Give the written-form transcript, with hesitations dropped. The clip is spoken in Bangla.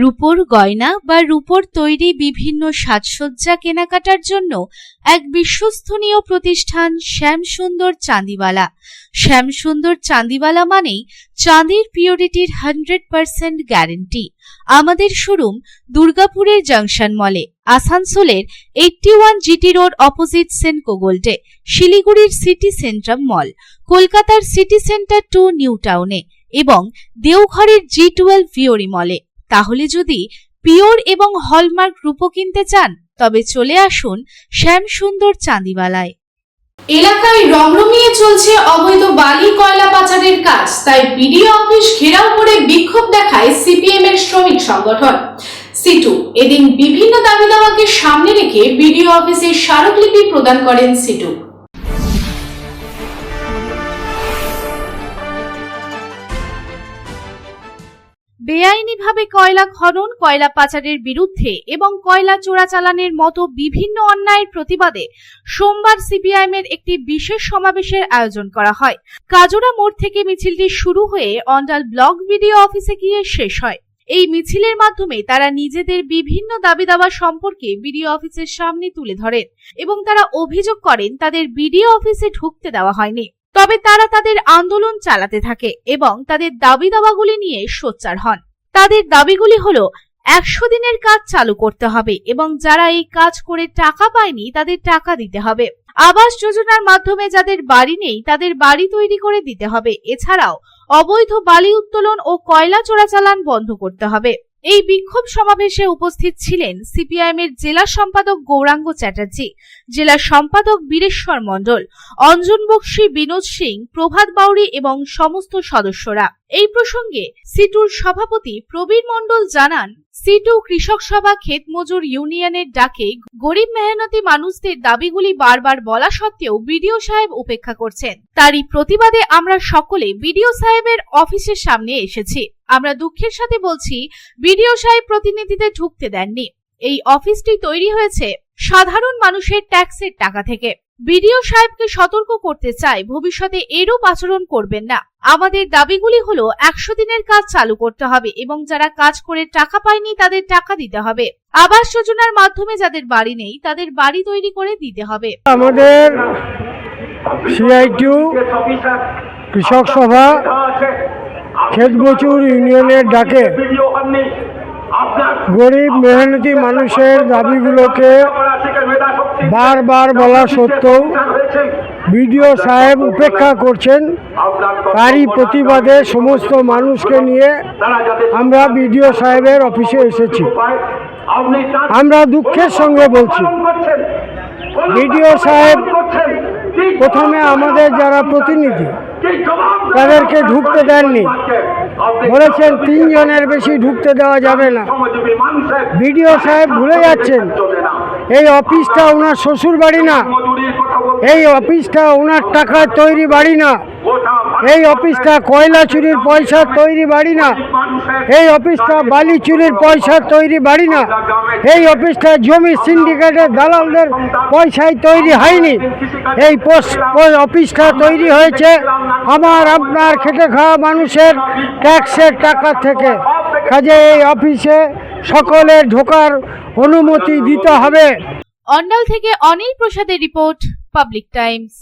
রূপোর গয়না বা রূপোর তৈরি বিভিন্ন সাজসজ্জা কেনাকাটার জন্য এক বিশ্বস্তনীয় প্রতিষ্ঠান শ্যামসুন্দর চাঁদিওয়ালা। শ্যামসুন্দর চাঁদিওয়ালা মানেই চাঁদির পিওরিটির 100% গ্যারেন্টি। আমাদের শোরুম দুর্গাপুরের জংশন মলে, আসানসোলের 81 জিটি রোড অপোজিট সেনকো গোল্ডে, শিলিগুড়ির সিটি সেন্ট্রাম মল, কলকাতার সিটি সেন্টার 2 নিউ টাউনে এবং দেওঘরের G12 ভিওরি মলে। তাহলে যদি পিওর এবং হলমার্ক রূপো কিনতে চান তবে চলে আসুন শ্যামসুন্দর চাঁদিওয়ালায়। এলাকায় রমরমিয়ে চলছে অবৈধ বালি কয়লা পাচারের কাজ, তাই বিডিও অফিস ঘেরাও করে বিক্ষোভ দেখায় সিপিএম এর শ্রমিক সংগঠন সিটু। এদিন বিভিন্ন দাবি দাওয়াকে সামনে রেখে বিডিও অফিসে স্মারকলিপি প্রদান করেন সিটু। বেআইনিভাবে কয়লা খনন, কয়লা পাচারের বিরুদ্ধে এবং কয়লা চোরাচালানের মতো বিভিন্ন অন্যায়ের প্রতিবাদে সোমবার সিপিআইএম এর একটি বিশেষ সমাবেশের আয়োজন করা হয়। কাজরা মোড় থেকে মিছিলটি শুরু হয়ে অন্ডাল ব্লক বিডিও অফিসে গিয়ে শেষ হয়। এই মিছিলের মাধ্যমে তারা নিজেদের বিভিন্ন দাবি দাওয়া সম্পর্কে বিডিও অফিসের সামনে তুলে ধরেন এবং তারা অভিযোগ করেন তাদের বিডিও অফিসে ঢুকতে দেওয়া হয়নি। তবে তারা তাদের আন্দোলন চালাতে থাকে এবং তাদের দাবি দাওয়াগুলি নিয়ে সোচ্চার হন। তাদের দাবিগুলি হলো 100 দিনের কাজ চালু করতে হবে এবং যারা এই কাজ করে টাকা পায়নি তাদের টাকা দিতে হবে। আবাস যোজনার মাধ্যমে যাদের বাড়ি নেই তাদের বাড়ি তৈরি করে দিতে হবে। এছাড়াও অবৈধ বালি উত্তোলন ও কয়লা চোরাচালান বন্ধ করতে হবে। এই বিক্ষোভ সমাবেশে উপস্থিত ছিলেন সিপিআইএম এর জেলা সম্পাদক গৌরাঙ্গ চ্যাটার্জি, জেলা সম্পাদক বীরেশ্বর মণ্ডল, অঞ্জন বক্সী, বিনোদ সিং, প্রভাত বাউরি এবং সমস্ত সদস্যরা। এই প্রসঙ্গে সিটুর সভাপতি প্রবীর মণ্ডল জানান, সিটু কৃষক সভা ক্ষেত মজুর ইউনিয়নের ডাকে গরিব মেহনতি মানুষদের দাবিগুলি বারবার বলা সত্ত্বেও বিডিও সাহেব উপেক্ষা করছেন। তারই প্রতিবাদে আমরা সকলে বিডিও সাহেবের অফিসের সামনে এসেছি। আমরা দুঃখের সাথে বলছি, বিডিও সাহেব প্রতিনিধিদের ঢুকতে দেননি। এই অফিসটি তৈরি হয়েছে সাধারণ মানুষের ট্যাক্সের টাকা থেকে। বিডিও সাহেবকে সতর্ক করতে চাই, ভবিষ্যতে এরূপ আচরণ করবেন না। আমাদের দাবিগুলি হলো 100 দিনের কাজ চালু করতে হবে এবং যারা কাজ করে টাকা পায়নি তাদের টাকা দিতে হবে। আবাস যোজনার মাধ্যমে যাদের বাড়ি নেই তাদের বাড়ি তৈরি করে দিতে হবে। আমাদের সিআইটিউ কৃষক সভা ক্ষেত মজুর ইউনিয়নের ডাকে গরিব মেহনতি মানুষের দাবিগুলোকে বারবার বলা সত্ত্বেও বিডিও সাহেব উপেক্ষা করছেন। তারই প্রতিবাদে সমস্ত মানুষকে নিয়ে আমরা বিডিও সাহেবের অফিসে এসেছি। আমরা দুঃখের সঙ্গে বলছি, বিডিও সাহেব প্রথমে আমাদের যারা প্রতিনিধি তাদেরকে ঢুকতে দেননি, বলেছেন 3 জনের বেশি ঢুকতে দেওয়া যাবে না। বিডিও সাহেব ভুলে যাচ্ছেন এই অফিসটা ওনার শ্বশুর বাড়ি না, এই অফিসটা ওনার টাকার তৈরি বাড়ি না, এই অফিসটা কয়লা চুরির পয়সার তৈরি বাড়ি না, এই অফিসটা বালি চুরির পয়সার তৈরি বাড়ি না, এই অফিসটা জমি সিন্ডিকেটের দালালদের পয়সায় তৈরি হয়নি। এই অফিসটা তৈরি হয়েছে আমার আপনার খেটে খাওয়া মানুষের ট্যাক্সের টাকা থেকে। কাজে এই অফিসে সকলের ঢোকার অনুমতি দিতে হবে। অন্ডাল থেকে অনিল প্রসাদের রিপোর্ট, পাবলিক টাইমস।